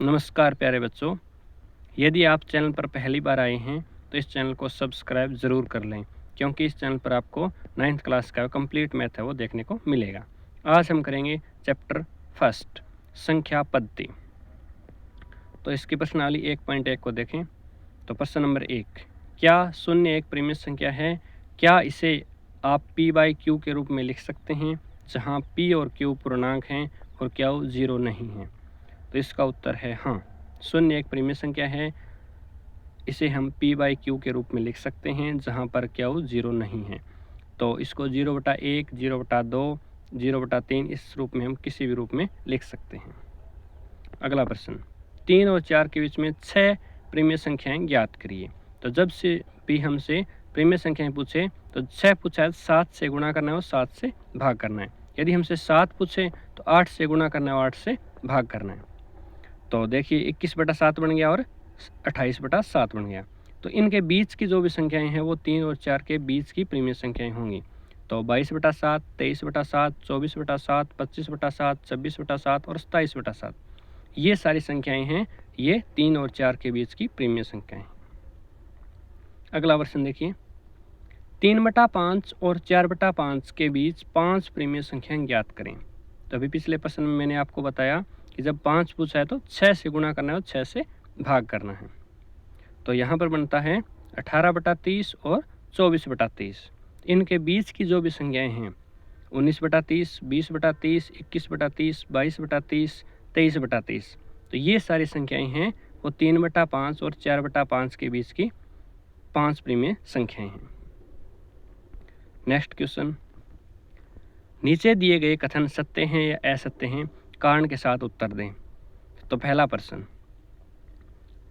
नमस्कार प्यारे बच्चों, यदि आप चैनल पर पहली बार आए हैं तो इस चैनल को सब्सक्राइब ज़रूर कर लें, क्योंकि इस चैनल पर आपको 9th क्लास का कंप्लीट मैथ है वो देखने को मिलेगा। आज हम करेंगे चैप्टर फर्स्ट, संख्या पद्धति। तो इसकी प्रश्नावली 1.1 को देखें। तो प्रश्न नंबर 1, क्या शून्य एक परिमेय संख्या है? क्या इसे आप p/q के रूप में लिख सकते हैं, जहाँ p और q पूर्णांक हैं और q 0 नहीं है? तो इसका उत्तर है हाँ, शून्य एक परिमेय संख्या है। इसे हम p/q के रूप में लिख सकते हैं, जहाँ पर q 0 नहीं है। तो इसको 0/1, 0/2, 0/3 इस रूप में हम किसी भी रूप में लिख सकते हैं। अगला प्रश्न, 3 और 4 के बीच में 6 परिमेय संख्याएं ज्ञात करिए। तो जब से भी हमसे परिमेय संख्याएं पूछे तो 6 पूछा है, 7 से गुणा करना है और 7 से भाग करना है। यदि हमसे 7 पूछे तो 8 से गुणा करना है और 8 से भाग करना है। तो देखिए 21/7 बन गया और 28/7 बन गया। तो इनके बीच की जो भी संख्याएं हैं वो 3 और 4 के बीच की परिमेय संख्याएं होंगी। तो 22/7, 23/7, 24/7, 25/7, 26/7 और 27/7, ये सारी संख्याएं हैं, ये 3 और 4 के बीच की परिमेय संख्याएं। अगला प्रश्न देखिए, 3/5 और 4/5 के बीच 5 परिमेय संख्याएं ज्ञात करें। तो अभी पिछले प्रश्न में मैंने आपको बताया कि जब 5 पूछा है तो 6 से गुणा करना है और 6 से भाग करना है। तो यहाँ पर बनता है 18/30 और 24/30। इनके बीच की जो भी संख्याएं हैं 19/30, 20/30, 21/30, 22/30, 23/30, तो ये सारी संख्याएं हैं वो 3/5 और 4/5 के बीच की 5 परिमेय संख्याएं हैं। नेक्स्ट क्वेश्चन, नीचे दिए गए कथन सत्य हैं या असत्य हैं, कारण के साथ उत्तर दें। तो पहला प्रश्न,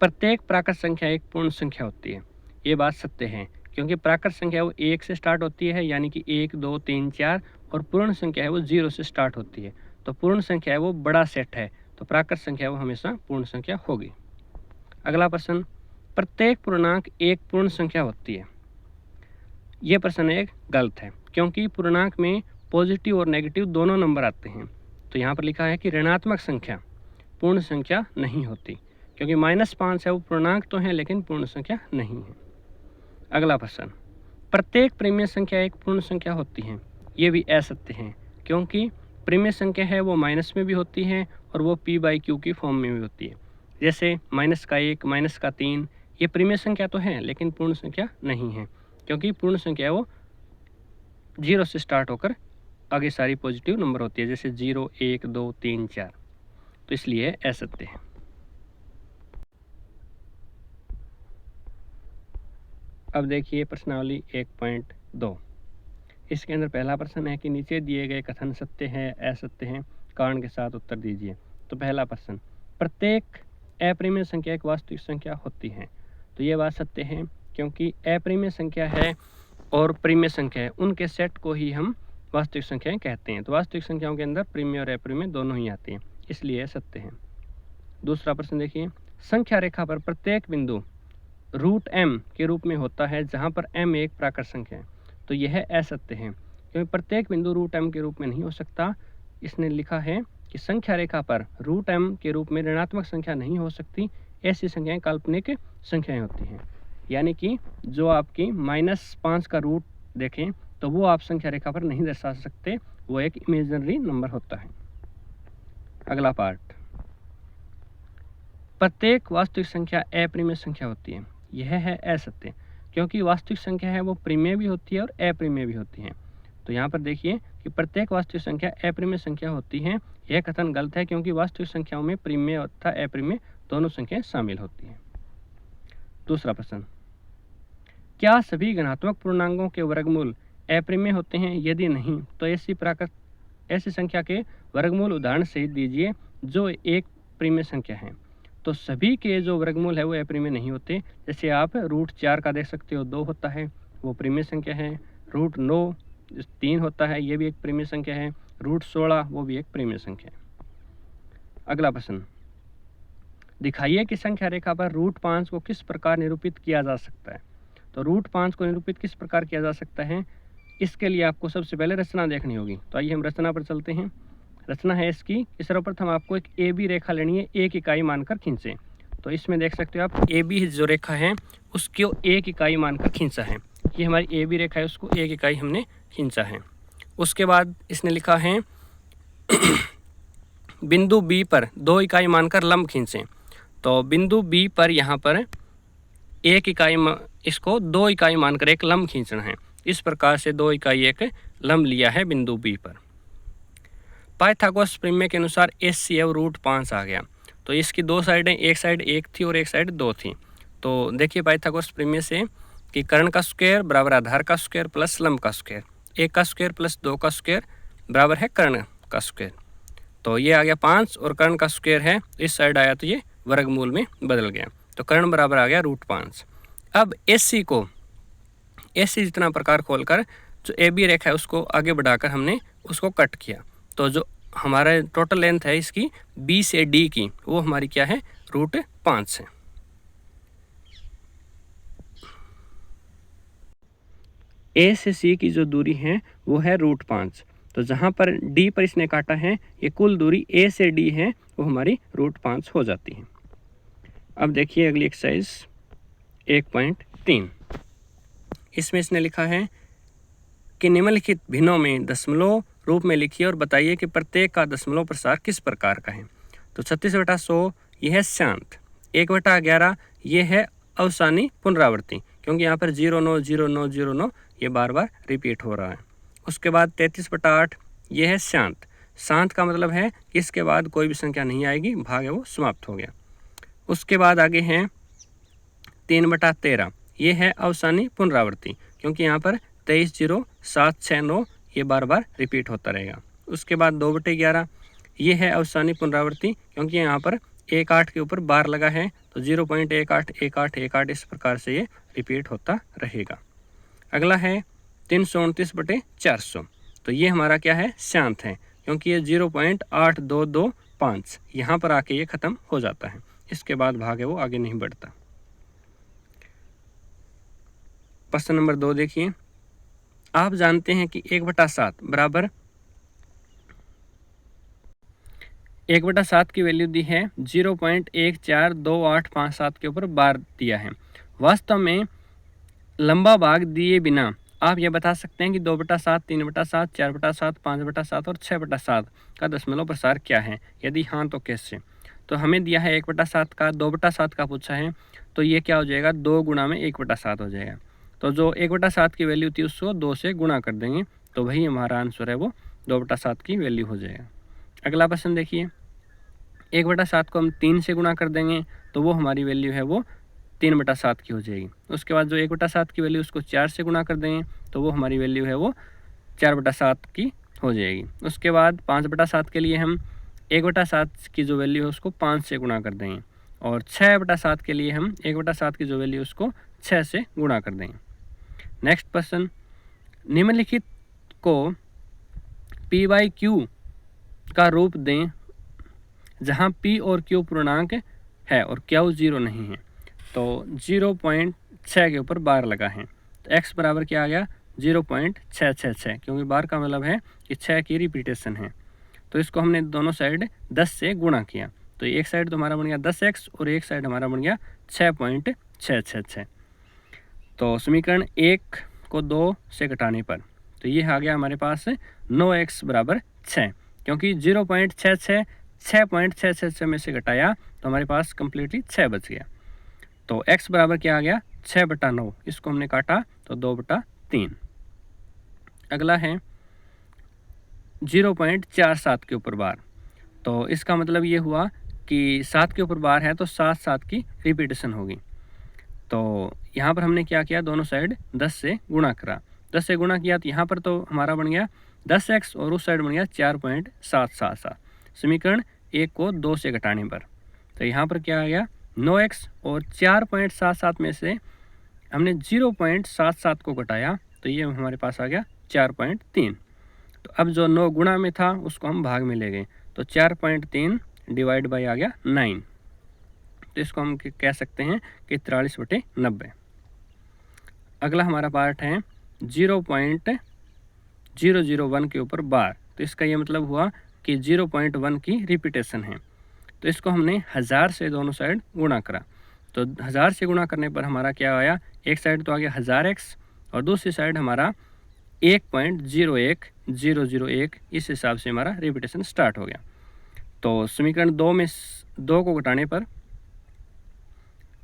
प्रत्येक प्राकृत संख्या एक पूर्ण संख्या होती है। ये बात सत्य है, क्योंकि प्राकृत संख्या वो 1 से स्टार्ट होती है, यानी कि 1, 2, 3, 4, और पूर्ण संख्या है वो 0 से स्टार्ट होती है। तो पूर्ण संख्या है वो बड़ा सेट है, तो प्राकृत संख्या वो हमेशा पूर्ण संख्या होगी। अगला प्रश्न, प्रत्येक पूर्णांक एक पूर्ण संख्या होती है। ये प्रश्न एक गलत है, क्योंकि पूर्णांक में पॉजिटिव और नेगेटिव दोनों नंबर आते हैं। तो यहाँ पर लिखा है कि ऋणात्मक संख्या पूर्ण संख्या नहीं होती, क्योंकि -5 है वो पूर्णांक तो है लेकिन पूर्ण संख्या नहीं है। अगला प्रश्न, प्रत्येक परिमेय संख्या एक पूर्ण संख्या होती है। ये भी असत्य है, क्योंकि परिमेय संख्या है वो माइनस में भी होती है और वो p/q की फॉर्म में भी होती है। जैसे -1, -3, ये परिमेय संख्या तो है लेकिन पूर्ण संख्या नहीं है, क्योंकि पूर्ण संख्या वो 0 से स्टार्ट होकर आगे सारी पॉजिटिव नंबर होती है, जैसे 0, 1, 2, 3, 4। तो इसलिए असत्य है। अब देखिए प्रश्नावली 1.2। इसके अंदर पहला प्रश्न है कि नीचे दिए गए कथन सत्य है असत्य हैं, कारण के साथ उत्तर दीजिए। तो पहला प्रश्न, प्रत्येक अपरिमेय संख्या एक वास्तविक संख्या होती है। तो ये बात सत्य है, क्योंकि अपरिमेय संख्या है और परिमेय संख्या है, उनके सेट को ही हम वास्तविक संख्याएं कहते हैं। तो वास्तविक संख्याओं के अंदर परिमेय और अपरिमेय दोनों ही आते हैं, इसलिए सत्य है। दूसरा प्रश्न देखिए, संख्या रेखा पर प्रत्येक बिंदु √m के रूप में होता है, जहां पर m एक प्राकृत संख्या है। तो यह असत्य है, क्योंकि प्रत्येक बिंदु √m के रूप में नहीं हो सकता। इसने लिखा है कि संख्या रेखा पर √m के रूप में ऋणात्मक संख्या नहीं हो सकती, ऐसी संख्याएं काल्पनिक संख्याएं होती हैं। यानी कि जो आपकी -5 का रूट देखें तो वो आप संख्या रेखा पर नहीं दर्शा सकते, वो एक इमेजिनरी नंबर होता है। अगला पार्ट, प्रत्येक वास्तविक संख्या अपरिमेय संख्या होती है। यह है असत्य, क्योंकि वास्तविक संख्या है वो परिमेय भी होती है और अपरिमेय भी होती है। तो यहाँ पर देखिए कि प्रत्येक वास्तविक संख्या अपरिमेय संख्या होती है, यह कथन गलत है, क्योंकि वास्तविक संख्याओं में परिमेय तथा अपरिमेय दोनों संख्याएं शामिल होती हैं। दूसरा प्रश्न, क्या सभी धनात्मक पूर्णांकों के वर्गमूल अपरिमेय होते हैं? यदि नहीं तो ऐसी संख्या के वर्गमूल उदाहरण सहित दीजिए जो एक परिमेय संख्या है। तो सभी के जो वर्गमूल है वो अपरिमेय नहीं होते। जैसे आप √4 का देख सकते हो, 2 होता है, वो परिमेय संख्या है। √9 3 होता है, ये भी एक परिमेय संख्या है। √16 वो भी एक परिमेय संख्या है। अगला प्रश्न, दिखाइए कि संख्या रेखा पर √5 को किस प्रकार निरूपित किया जा सकता है। तो √5 को निरूपित किस प्रकार किया जा सकता है, इसके लिए आपको सबसे पहले रचना देखनी होगी। तो आइए हम रचना पर चलते हैं। रचना है इसकी कि सर्वप्रथम आपको एक ए बी रेखा लेनी है, एक इकाई मानकर खींचें। तो इसमें देख सकते हो आप ए बी जो रेखा है उसको एक इकाई मानकर खींचा है। ये हमारी ए बी रेखा है, उसको एक इकाई हमने खींचा है। उसके बाद इसने लिखा है बिंदु बी पर 2 इकाई मानकर लंब खींचें। तो बिंदु बी पर यहाँ पर एक इकाई इसको 2 इकाई मानकर एक लंब खींचना है। इस प्रकार से 2 इकाई एक लंब लिया है बिंदु बी पर। पाइथागोरस प्रमेय के अनुसार HCF √5 आ गया। तो इसकी 2 साइडें, एक साइड 1 थी और एक साइड 2 थी। तो देखिए पाइथागोरस प्रमेय से कि कर्ण का स्क्वायर बराबर आधार का स्क्वायर प्लस लंब का स्क्वायर, 1 का स्क्वायर प्लस 2 का स्क्वायर बराबर है कर्ण का स्क्वायर। तो ये आ गया 5 और कर्ण का स्क्वायर है इस साइड आया तो ये वर्गमूल में बदल गया। तो कर्ण बराबर आ गया √5। अब AC जितना प्रकार खोलकर जो AB रेखा है उसको आगे बढ़ाकर हमने उसको कट किया। तो जो हमारा टोटल लेंथ है इसकी B से D की वो हमारी क्या है √5 है। A से C की जो दूरी है वो है √5। तो जहाँ पर D पर इसने काटा है ये कुल दूरी A से D है वो हमारी √5 हो जाती है। अब देखिए अगली एक्सरसाइज 1.3। इसमें इसने लिखा है कि निम्नलिखित भिन्नों में दशमलव रूप में लिखिए और बताइए कि प्रत्येक का दशमलव प्रसार किस प्रकार का है। तो 36/100 यह है शांत, 1/11 ये है अवसानी पुनरावृत्ति, क्योंकि यहाँ पर 09 09 09 ये बार बार रिपीट हो रहा है। उसके बाद 33/8 ये है शांत, शांत का मतलब है कि इसके बाद कोई भी संख्या नहीं आएगी, भाग है वो समाप्त हो गया। उसके बाद आगे हैं 3/13 ये है अवसानी पुनरावृत्ति, क्योंकि यहाँ पर 23 0 7 6 9 ये बार बार रिपीट होता रहेगा। उसके बाद 2/11 ये है अवसानी पुनरावृत्ति, क्योंकि यहाँ पर 1/8 के ऊपर बार लगा है तो 0.18 18 18 इस प्रकार से ये रिपीट होता रहेगा। अगला है 329/400। तो ये हमारा क्या है शांत है, क्योंकि ये 0.8225 यहाँ पर आके ये ख़त्म हो जाता है। इसके बाद भाग है वो आगे नहीं बढ़ता। प्रश्न नंबर 2 देखिए, आप जानते हैं कि 1/7 बराबर 1/7 की वैल्यू दी है 0.142857 के ऊपर बार दिया है। वास्तव में लंबा भाग दिए बिना आप ये बता सकते हैं कि 2/7 3/7 4/7 5/7 और 6/7 का दशमलव प्रसार क्या है। यदि हाँ तो कैसे। तो हमें दिया है 1/7 का, 2/7 का पूछा है, तो ये क्या हो जाएगा 2 गुणा में 1/7 हो जाएगा। तो जो 1/7 की वैल्यू थी उसको 2 से गुणा कर देंगे तो वही हमारा आंसर है वो 2/7 की वैल्यू हो जाएगा। अगला प्रश्न देखिए, 1/7 को हम 3 से गुणा कर देंगे तो वो हमारी वैल्यू है वो 3/7 की हो जाएगी। उसके बाद जो 1/7 की वैल्यू उसको 4 से गुणा कर देंगे तो वो हमारी वैल्यू है वो 4/7 की हो जाएगी। उसके बाद 5/7 के लिए हम 1/7 की जो वैल्यू है उसको 5 से गुणा कर देंगे और 6/7 के लिए हम 1/7 की जो वैल्यू उसको 6 से गुणा कर देंगे। नेक्स्ट प्रश्न, निम्नलिखित को p/q का रूप दें जहां p और q पूर्णांक है और q 0 नहीं है। तो 0.6 के ऊपर बार लगा है तो x बराबर क्या आ गया 0.666, क्योंकि बार का मतलब है कि 6 की रिपीटेशन है। तो इसको हमने दोनों साइड 10 से गुणा किया तो एक साइड तो हमारा बन गया 10x और एक साइड हमारा बन गया 6.666। तो समीकरण 1 को 2 से घटाने पर तो ये आ गया हमारे पास 9x बराबर 6, क्योंकि 6.666 में से घटाया तो हमारे पास कम्प्लीटली 6 बच गया। तो x बराबर क्या आ गया 6/9, इसको हमने काटा तो 2/3। अगला है 0.47 के ऊपर बार। तो इसका मतलब ये हुआ कि 7 के ऊपर बार है तो 7 7 की रिपीटेशन होगी। तो यहाँ पर हमने क्या किया, दोनों साइड 10 से गुणा करा। 10 से गुणा किया तो यहाँ पर तो हमारा बन गया 10x और उस साइड बन गया 4.777। समीकरण 1 को 2 से घटाने पर तो यहाँ पर क्या आ गया 9x और 4.77 में से हमने 0.77 को घटाया तो ये हमारे पास आ गया 4.3। तो अब जो 9 गुणा में था उसको हम भाग में ले गए तो 4.3 डिवाइड बाई आ गया 9। तो इसको हम कह सकते हैं कि 43/90। अगला हमारा पार्ट है 0.001 के ऊपर बार। तो इसका ये मतलब हुआ कि 0.1 की रिपीटेशन है। तो इसको हमने 1000 से दोनों साइड गुणा करा, तो 1000 से गुणा करने पर हमारा क्या आया, एक साइड तो आ गया 1000x और दूसरी साइड हमारा 1.01001, इस हिसाब से हमारा रिपीटेशन स्टार्ट हो गया। तो समीकरण 2 में 2 को घटाने पर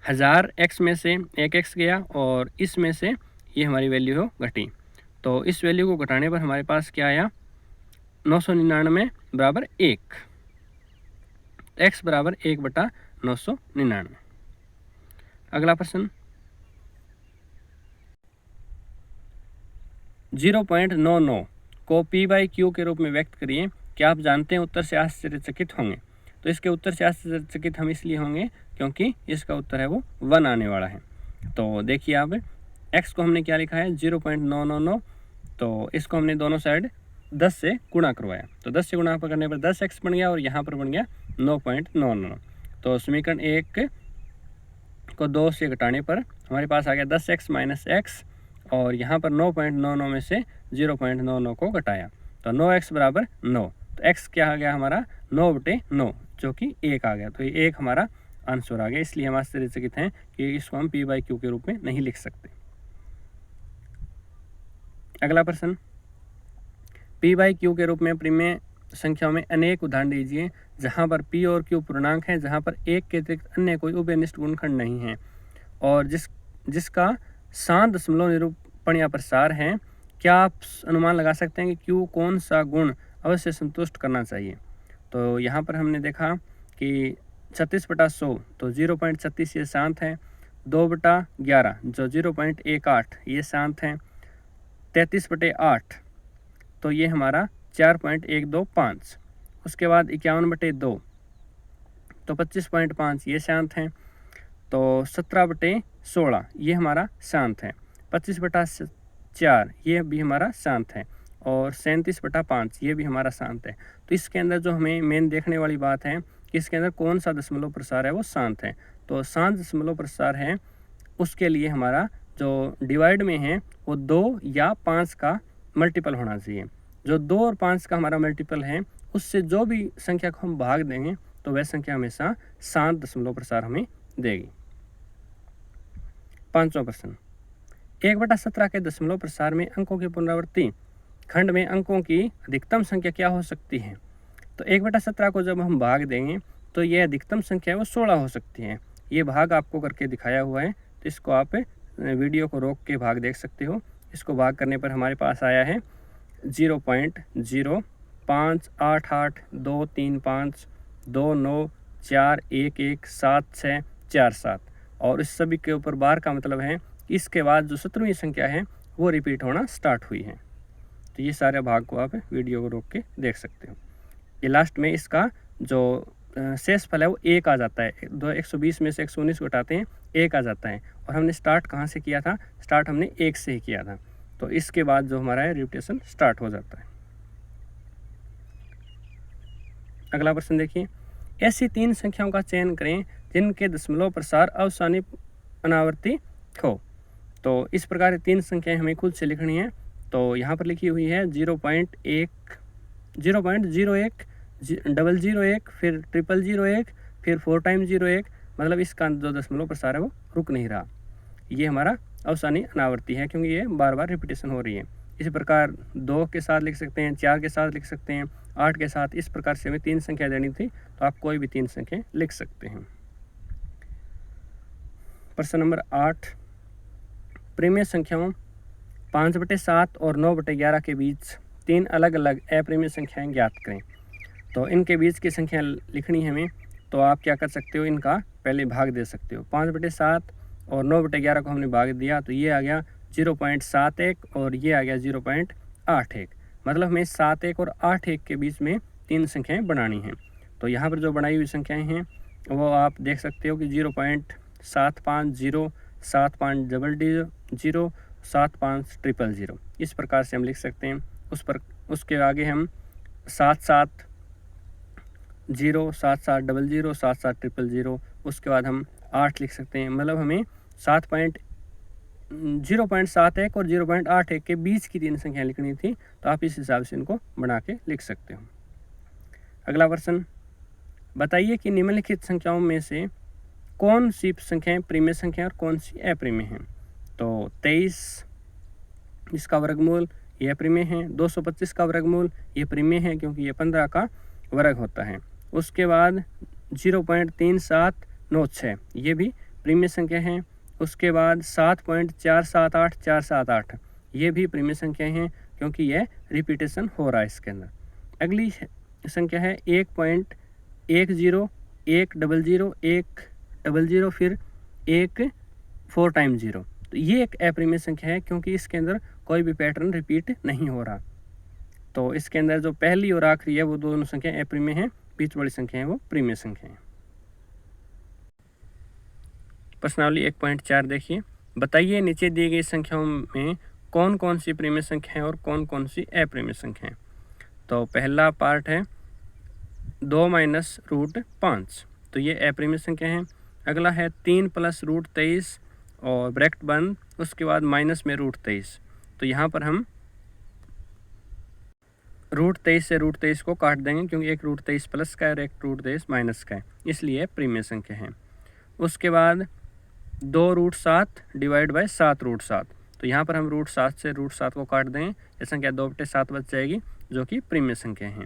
1000x में से 1x गया और इसमें से ये हमारी वैल्यू हो घटी, तो इस वैल्यू को घटाने पर हमारे पास क्या आया, 999 बराबर 1, x बराबर 1/999। अगला प्रश्न 0.99 को p/q के रूप में व्यक्त करिए, क्या आप जानते हैं? उत्तर से आश्चर्यचकित होंगे। तो इसके उत्तर से आश्चर्यचकित हम इसलिए होंगे क्योंकि इसका उत्तर है वो 1 आने वाला है। तो देखिए आप x को हमने क्या लिखा है 0.999, तो इसको हमने दोनों साइड 10 से गुणा करवाया, तो 10 से गुणा करने पर 10x बन गया और यहाँ पर बन गया 9.99। तो समीकरण 1 को 2 से घटाने पर हमारे पास आ गया 10x माइनस x और यहाँ पर 9.99 में से 0.99 को घटाया, तो 9x बराबर 9, तो x क्या आ गया हमारा 9/9 जो कि 1 आ गया, तो ये 1 हमारा आंसर आ गया। इसलिए हम आश्चर्यचकित हैं कि इसको हम p/q के रूप में नहीं लिख सकते। अगला प्रश्न p/q के रूप में परिमेय संख्याओं में अनेक उदाहरण दीजिए जहां पर p और q पूर्णांक हैं, जहां पर 1 के अतिरिक्त अन्य कोई उभयनिष्ठ गुणनखंड नहीं है और जिसका शांत दशमलव निरूपण या प्रसार है। क्या आप अनुमान लगा सकते हैं कि q कौन सा गुण अवश्य संतुष्ट करना चाहिए? तो यहाँ पर हमने देखा कि 36/100 तो 0.36 ये शांत है, 2/11 जो 0.18 ये शांत है, 33/8 तो ये हमारा 4.125, उसके बाद 51/2 तो 25.5 ये शांत हैं, तो 17/16 ये हमारा शांत है, 25/4 ये भी हमारा शांत है और 37/5 ये भी हमारा शांत है। तो इसके अंदर जो हमें मेन देखने वाली बात है कि इसके अंदर कौन सा दशमलव प्रसार है वो शांत है। तो शांत दशमलव प्रसार है उसके लिए हमारा जो डिवाइड में है वो 2 या 5 का मल्टीपल होना चाहिए। जो 2 और 5 का हमारा मल्टीपल है उससे जो भी संख्या को हम भाग देंगे तो वह संख्या हमेशा शांत दशमलव प्रसार हमें देगी। 5वां प्रश्न 1/17 के दशमलव प्रसार में अंकों की पुनरावृत्ति खंड में अंकों की अधिकतम संख्या क्या हो सकती है? तो 1/17 को जब हम भाग देंगे तो ये अधिकतम संख्या है वो 16 हो सकती है। ये भाग आपको करके दिखाया हुआ है, तो इसको आप वीडियो को रोक के भाग देख सकते हो। इसको भाग करने पर हमारे पास आया है 0.058235294117 और इस सभी के ऊपर बार का मतलब है कि इसके बाद जो 17वीं संख्या है वो रिपीट होना स्टार्ट हुई है। तो ये सारे भाग को आप वीडियो को रोक के देख सकते हो। ये लास्ट में इसका जो शेष फल है वो 1 आ जाता है। 120 में से 119 को घटाते हैं 1 आ जाता है और हमने स्टार्ट कहाँ से किया था? स्टार्ट हमने 1 से ही किया था, तो इसके बाद जो हमारा है रिपीटेशन स्टार्ट हो जाता है। अगला प्रश्न देखिए, ऐसी 3 संख्याओं का चयन करें जिनके दशमलव प्रसार अवसानी अनावर्ती हो। तो इस प्रकार 3 संख्याएं हमें खुद से लिखनी है। तो यहाँ पर लिखी हुई है 0.01, 0.01, 001, फिर 0001, फिर 4 टाइम 01, मतलब इसका जो दशमलव प्रसार है वो रुक नहीं रहा। ये हमारा अवसानी अनावर्ती है क्योंकि ये बार बार रिपीटेशन हो रही है। इसी प्रकार 2 के साथ लिख सकते हैं, 4 के साथ लिख सकते हैं, 8 के साथ। इस प्रकार से हमें 3 संख्या देनी थी, तो आप कोई भी 3 संख्या लिख सकते हैं। प्रश्न नंबर 8, परिमेय संख्याओं 5/7 और 9/11 के बीच 3 अलग अलग अपरिमेय संख्याएं ज्ञात करें। तो इनके बीच की संख्या लिखनी है हमें, तो आप क्या कर सकते हो, इनका पहले भाग दे सकते हो। 5/7 और 9/11 को हमने भाग दिया तो ये आ गया 0.71 और ये आ गया 0.81, मतलब हमें 71 और 81 के बीच में 3 संख्याएं बनानी हैं। तो यहाँ पर जो बनाई हुई संख्याएं हैं वो आप देख सकते हो कि 0.750, 7500, 7500, इस प्रकार से हम लिख सकते हैं। उसके आगे हम 77 0, 7700, 7700, उसके बाद हम 8 लिख सकते हैं। मतलब हमें 0.71 और 0.81 के बीच की 3 संख्या लिखनी थी, तो आप इस हिसाब से इनको बना के लिख सकते हो। अगला प्रश्न, बताइए कि निम्नलिखित संख्याओं में से कौन सी संख्याएं प्रीमेय संख्या और कौन सी अप्रीमेय हैं। तो 23 इसका वर्गमूल ये अप्रीमेय है, 225 का वर्गमूल ये प्रीमेय है क्योंकि ये 15 का वर्ग होता है। उसके बाद 0.3796 ये भी प्रीमेय संख्या है। उसके बाद 7.478478 ये भी प्रीमेय संख्या हैं क्योंकि यह रिपीटेशन हो रहा है इसके अंदर। अगली संख्या है 1.10 100 100 फिर 1 4 टाइम 0। तो ये एक अप्रीमेय संख्या है क्योंकि इसके अंदर कोई भी पैटर्न रिपीट नहीं हो रहा। तो इसके अंदर जो पहली और आखिरी है वो दोनों संख्या अप्रीमेय हैं, बीच वाली संख्या है वो प्रीमेय संख्या है। प्रश्नावली 1.4 देखिए, बताइए नीचे दी गई संख्याओं में कौन कौन सी प्रीमेय संख्या है और कौन कौन सी अप्रीमेय संख्या है। तो पहला पार्ट है 2 माइनस रूट 5, तो ये अप्रीमेय संख्या है। अगला है 3 प्लस रूट 23 और ब्रैकेट बंद, उसके बाद माइनस में रूट 23। तो यहाँ पर हम रूट 23 से रूट 23 को काट देंगे क्योंकि एक रूट 23 प्लस का है और एक रूट 23 माइनस का है, इसलिए प्रीमेय संख्या है। उसके बाद 2 रूट 7 डिवाइड बाय 7 रूट 7, तो यहाँ पर हम रूट 7 से रूट 7 को काट दें, ये संख्या 2/7 बच जाएगी जो कि प्रीमेय संख्या है।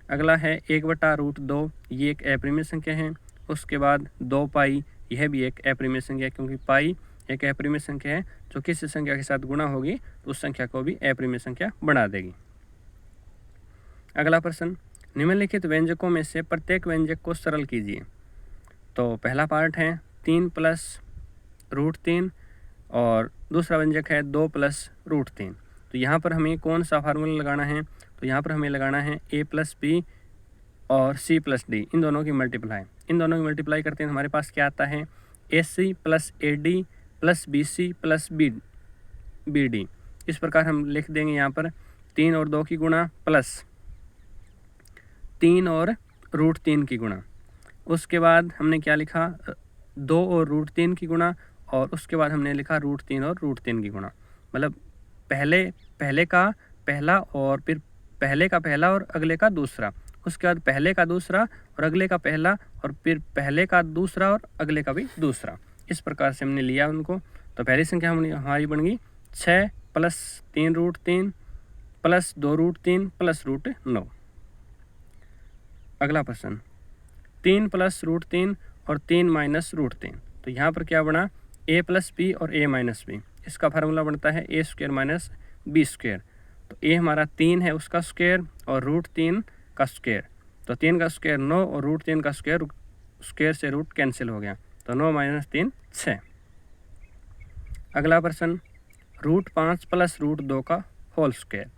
अगला है 1/√2, ये एक अप्रीमेय संख्या है। उसके बाद 2 पाई, यह भी एक अप्रीमेय संख्या है क्योंकि पाई एक अप्रीमेय संख्या है जो किसी संख्या के साथ गुणा होगी तो उस संख्या को भी अप्रीमेय संख्या बना देगी। अगला प्रश्न, निम्नलिखित व्यंजकों में से प्रत्येक व्यंजक को सरल कीजिए। तो पहला पार्ट है 3 प्लस रूट 3 और दूसरा व्यंजक है 2 प्लस रूट 3। तो यहाँ पर हमें कौन सा फार्मूला लगाना है, तो यहाँ पर हमें लगाना है a प्लस बी और c प्लस डी, इन दोनों की मल्टीप्लाई। इन दोनों की मल्टीप्लाई करते हैं हमारे पास क्या आता है, AC plus AD plus BC plus BD। इस प्रकार हम लिख देंगे यहाँ पर 3 और 2 की गुणा प्लस 3 और रूट 3 की गुणा। उसके बाद हमने क्या लिखा, 2 और रूट 3 की गुणा, और उसके बाद हमने लिखा रूट 3 और रूट 3 की गुणा। मतलब पहले का पहला और फिर पहले का पहला और अगले का दूसरा, उसके बाद पहले का दूसरा और अगले का पहला और फिर पहले का दूसरा और अगले का भी दूसरा। इस प्रकार से हमने लिया उनको। तो पहली संख्या हमारी बन गई 6 plus 3 root 3 plus 2 root 3 plus root 9। अगला प्रश्न, 3 प्लस रूट 3 और 3 माइनस रूट 3। तो यहाँ पर क्या बना, a प्लस बी और a माइनस बी। इसका फार्मूला बनता है a square minus B square. तो a हमारा 3 है उसका स्क्वायर और रूट 3 का स्क्वायर। तो 3 का स्क्वायर 9 और रूट 3 का स्क्वायर, स्क्वायर से रूट कैंसिल हो गया, तो 9 माइनस 3 6। अगला प्रश्न, रूट 5 प्लस रूट 2 का होल स्क्वायर।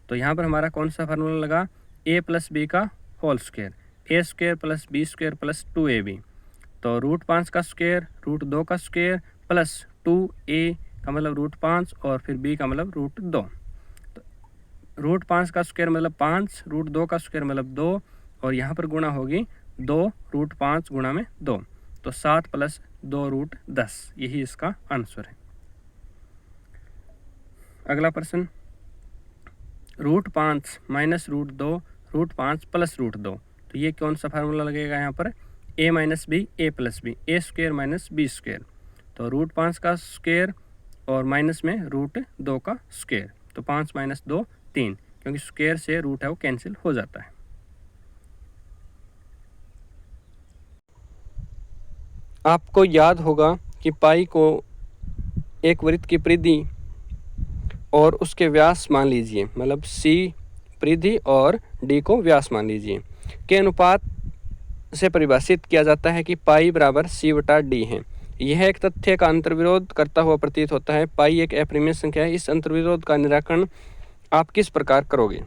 तो यहाँ पर हमारा कौन सा फार्मूला लगा, a प्लस बी का whole square, a square plus B square plus 2ab। तो रूट 5 का स्क्वायर, रूट 2 का स्क्वायर प्लस 2a का मतलब रूट 5 और फिर b का मतलब रूट 2। तो रूट 5 का स्क्वायर मतलब 5, रूट 2 का स्क्वायर मतलब 2, और यहाँ पर गुणा होगी 2 रूट 5 गुणा में 2, तो 7 प्लस 2 रूट 10, यही इसका आंसर है। अगला प्रश्न, root 5 minus root 2 root 5 plus root 2। तो ये कौन सा फार्मूला लगेगा यहाँ पर, a minus B a plus B, a square minus B square. तो रूट 5 का स्क्वायर और माइनस में रूट 2 का स्क्वायर, तो 5 माइनस 2 3, क्योंकि स्क्वायर से रूट है वो कैंसिल हो जाता है। आपको याद होगा कि पाई को एक वृत्त की परिधि और उसके व्यास मान लीजिए, मतलब c परिधि और d को व्यास मान लीजिए, के अनुपात से परिभाषित किया जाता है कि पाई बराबर c/d है। यह एक तथ्य का अंतर्विरोध करता हुआ प्रतीत होता है। पाई एक अपरिमेय संख्या है। इस अंतर्विरोध का निराकरण आप किस प्रकार करोगे।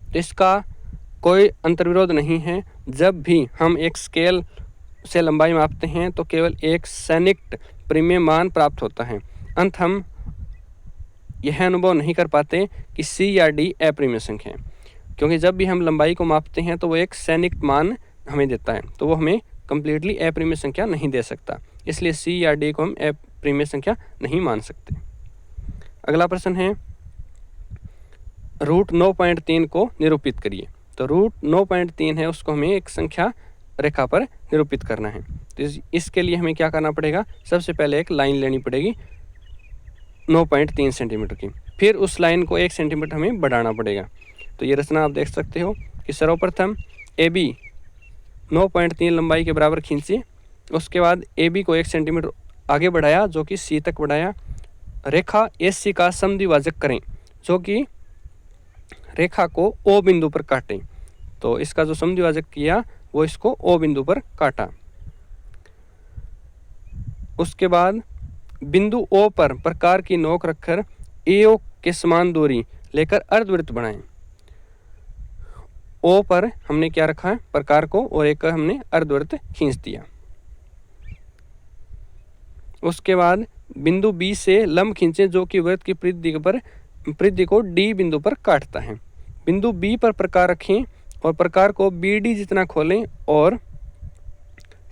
तो इसका कोई अंतर्विरोध नहीं है। जब भी हम एक स्केल से लंबाई मापते हैं तो केवल एक सैनिक परिमेय मान प्राप्त होता है। अंत हम यह अनुभव नहीं कर पाते कि c या d अपरिमेय संख्या है, क्योंकि जब भी हम लंबाई को मापते हैं तो वो एक सैनिक मान हमें देता है, तो वो हमें कम्प्लीटली अपरिमेय संख्या नहीं दे सकता। इसलिए c या d को हम अपरिमेय संख्या नहीं मान सकते। अगला प्रश्न है, रूट 9.3 को निरूपित करिए। तो रूट 9.3 है उसको हमें एक संख्या रेखा पर निरूपित करना है। तो इसके लिए हमें क्या करना पड़ेगा, सबसे पहले एक लाइन लेनी पड़ेगी 9.3 सेंटीमीटर की, फिर उस लाइन को 1 सेंटीमीटर हमें बढ़ाना पड़ेगा। तो ये रचना आप देख सकते हो कि सर्वप्रथम AB 9.3 लंबाई के बराबर खींचिए, उसके बाद AB को 1 सेंटीमीटर आगे बढ़ाया जो कि C तक बढ़ाया। रेखा AC का समद्विभाजक करें जो कि रेखा को O बिंदु पर काटें। तो इसका जो समद्विभाजक किया वो इसको O बिंदु पर काटा। उसके बाद बिंदु O पर प्रकार की नोक रखकर AO के समान दूरी लेकर अर्धवृत्त बनाएं। O पर हमने क्या रखा है, प्रकार को, और एक हमने अर्धवृत्त खींच दिया। उसके बाद बिंदु B से लंब खींचें जो कि वृत्त की परिधि को D बिंदु पर काटता है। बिंदु B पर प्रकार रखें और प्रकार को BD जितना खोलें और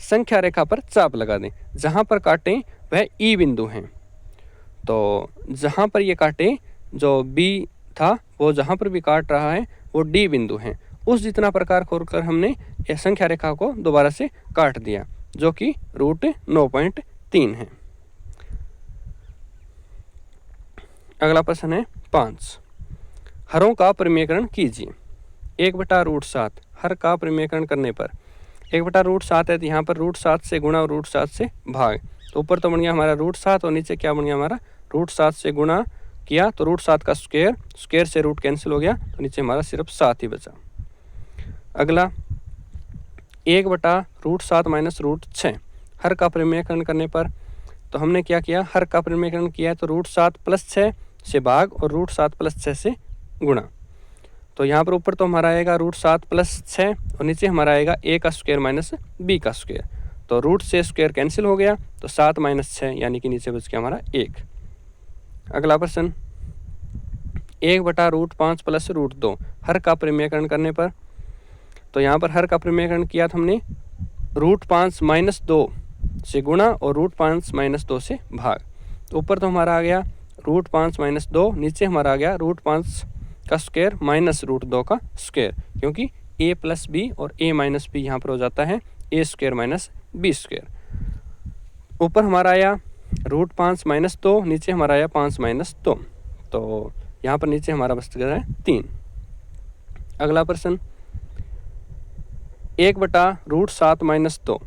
संख्या रेखा पर चाप लगा दें। जहां पर काटें वह E बिंदु है। तो जहां पर ये काटे, जो B था वो जहां पर भी काट रहा है वो D बिंदु है। उस जितना प्रकार खोलकर हमने यह संख्या रेखा को दोबारा से काट दिया जो कि रूट 9.3 है। अगला प्रश्न है 5। हरों का परिमेयकरण कीजिए। 1/√7 हर का परिमेयकरण करने पर 1/√7 है तो यहाँ पर √7 से गुणा और √7 से भाग। तो ऊपर तो बन गया हमारा √7 और नीचे क्या बन गया हमारा √7 से गुणा किया तो √7 का स्क्वायर से रूट कैंसिल हो गया तो नीचे हमारा सिर्फ 7 ही बचा। अगला 1/√7 माइनस √6 हर का परिमेयकरण करने पर, तो हमने क्या किया, हर का परिमेयकरण किया तो √7 + 6 से भाग और √7 + 6 से गुणा। तो यहाँ पर ऊपर तो हमारा आएगा √7 + 6 और नीचे हमारा आएगा a का स्क्वायर माइनस b का स्क्वायर। तो रूट से स्क्वायर कैंसिल हो गया तो 7 - 6 यानी कि नीचे बच गया हमारा 1। अगला प्रश्न 1/√5 + √2 हर का परिमेयकरण करने पर, तो यहाँ पर हर का परिमेयकरण किया तो हमने √5 - 2 से गुणा और √5 - 2 से भाग। तो ऊपर तो हमारा आ गया √5 - 2, नीचे हमारा आ गया √5 का स्क्वायर माइनस √2 का स्क्वायर, क्योंकि a + b और a - b यहाँ पर हो जाता है a² - b²। ऊपर हमारा आया √5 - 2, नीचे हमारा आया 5 - 2, तो यहाँ पर नीचे हमारा बच गया है 3। अगला प्रश्न 1/√7 - 2,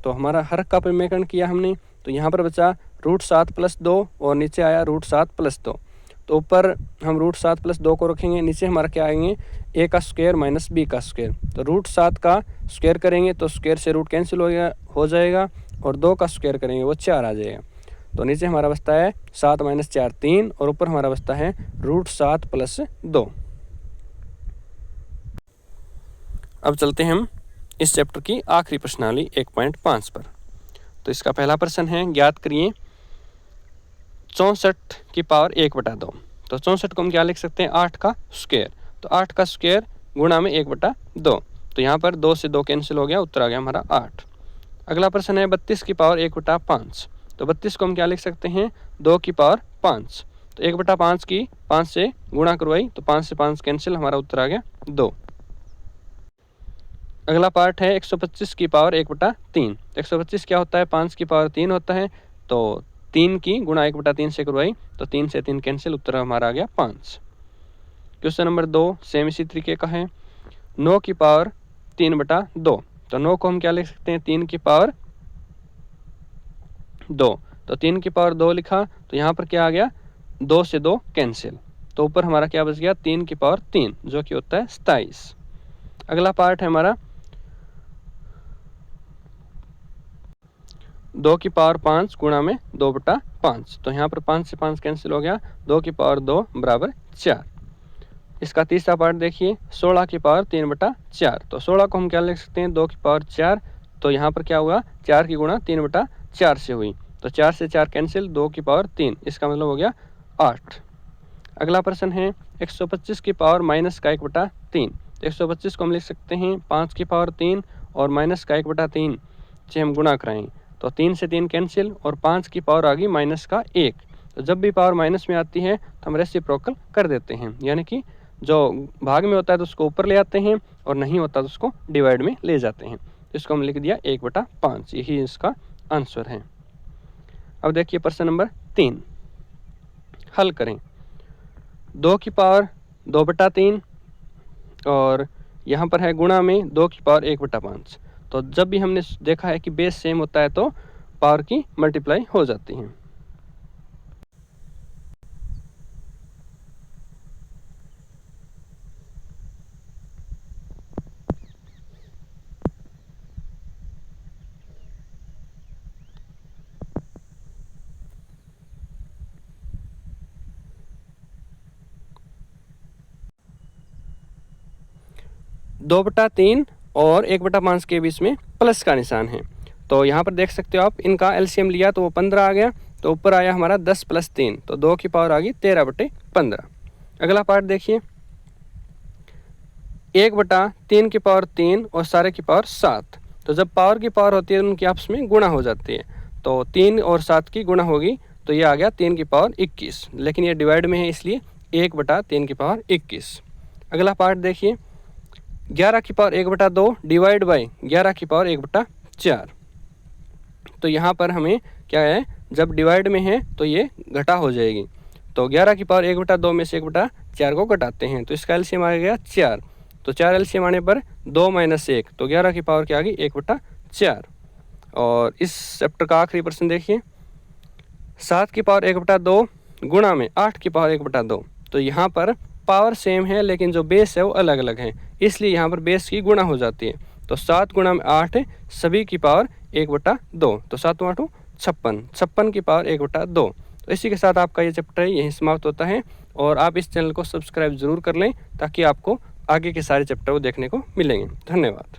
तो हमारा हर का परिमेयकरण किया हमने तो यहाँ पर बचा √7 + 2 और नीचे आया √7 + 2। तो ऊपर हम √7 + 2 को रखेंगे, नीचे हमारा क्या आएंगे a का स्क्वायर माइनस b का स्क्वायर। तो √7 का स्क्वायर करेंगे तो स्क्वायर से रूट कैंसिल हो जाएगा और 2 का स्क्वायर करेंगे वो 4 आ जाएगा। तो नीचे हमारा बचता है 7 - 4 3 और ऊपर हमारा बचता है √7 + 2। अब चलते हैं हम इस चैप्टर की आखिरी प्रश्नावली 1.5 पर। तो इसका पहला प्रश्न है, ज्ञात करिए 64 की पावर 1/2। तो 64 को हम क्या लिख सकते हैं, 8 का स्क्वायर। तो 8 का स्क्वायर गुणा में 1/2। तो यहाँ पर 2 से 2 कैंसिल हो गया, उत्तर आ गया हमारा 8। अगला प्रश्न है 32 की पावर 1/5। तो 32 को हम क्या लिख सकते हैं, 2 की पावर 5। तो 1/5 की 5 से गुणा करवाई तो 5 से 5 कैंसिल, हमारा उत्तर आ गया 2। अगला पार्ट है 125 की पावर 1/3। 125 क्या होता है, 5 की पावर 3 होता है। तो 3 की गुणा 1/3 से करवाई तो 3 से 3 कैंसिल, उत्तर हमारा आ गया 5। क्वेश्चन नंबर 2 सेम इसी तरीके का है, 9 की पावर 3/2। तो 9 को हम क्या लिख सकते हैं, 3 की पावर 2। तो 3 की पावर 2 लिखा तो यहाँ पर क्या आ गया, 2 से 2 कैंसिल। तो ऊपर हमारा क्या बच गया, 3 की पावर 3 जो कि होता है 27। अगला पार्ट है हमारा 2 की पावर 5 गुणा में 2/5। तो यहाँ पर 5 से 5 कैंसिल हो गया, 2 की पावर 2 बराबर 4। इसका तीसरा पार्ट देखिए 16 की पावर 3/4। तो 16 को हम क्या लिख सकते हैं, 2 की पावर 4। तो यहाँ पर क्या हुआ, 4 की गुणा 3/4 से हुई तो 4 से 4 कैंसिल, 2 की पावर 3, इसका मतलब हो गया 8। अगला प्रश्न है 125 की पावर माइनस का 1/3। 125 को हम लिख सकते हैं 5 की पावर 3 और माइनस का 1/3 से हम गुणा कराएं तो 3 से 3 कैंसिल और 5 की पावर आ गई माइनस का 1। तो जब भी पावर माइनस में आती है तो हम रेसिप्रोकल कर देते हैं, यानी कि जो भाग में होता है तो उसको ऊपर ले आते हैं और नहीं होता तो उसको डिवाइड में ले जाते हैं। तो इसको हम लिख दिया 1/5, यही इसका आंसर है। अब देखिए प्रश्न नंबर 3, हल करें। 2 की पावर 2/3 और यहाँ पर है गुणा में 2 की पावर 1/5। तो जब भी हमने देखा है कि बेस सेम होता है तो पावर की मल्टीप्लाई हो जाती है। दो बटा तीन और 1/5 के बीच में प्लस का निशान है। तो यहाँ पर देख सकते हो आप, इनका एलसीएम लिया तो वो 15 आ गया, तो ऊपर आया हमारा 10 + 3, तो 2 की पावर आ गई 13/15। अगला पार्ट देखिए, 1/3 की पावर 3 और सारे की पावर 7। तो जब पावर की पावर होती है तो उनकी आपस में गुणा हो जाती है। तो 3 और 7 की गुणा होगी तो ये आ गया 3 की पावर 21, लेकिन ये डिवाइड में है इसलिए 1/3 की पावर 21। अगला पार्ट देखिए, 11 की पावर 1/2 डिवाइड बाई 11 की पावर 1/4। तो यहाँ पर हमें क्या है, जब डिवाइड में है तो ये घटा हो जाएगी। तो 11 की पावर 1/2 में से 1/4 को घटाते हैं तो इसका एलसीएम आ गया 4। तो 4 एलसीएम आने पर 2 - 1, तो 11 की पावर क्या आ गई 1/4। और इस चैप्टर का आखिरी प्रश्न देखिए, 7 की पावर 1/2 गुणा में 8 की पावर 1/2। तो यहाँ पर पावर सेम है लेकिन जो बेस है वो अलग अलग है, इसलिए यहाँ पर बेस की गुणा हो जाती है। तो 7 गुणा में 8 सभी की पावर 1/2, तो 7 × 8 56, 56 की पावर 1/2। तो इसी के साथ आपका ये चैप्टर यहीं समाप्त होता है। और आप इस चैनल को सब्सक्राइब ज़रूर कर लें ताकि आपको आगे के सारे चैप्टर देखने को मिलेंगे। धन्यवाद।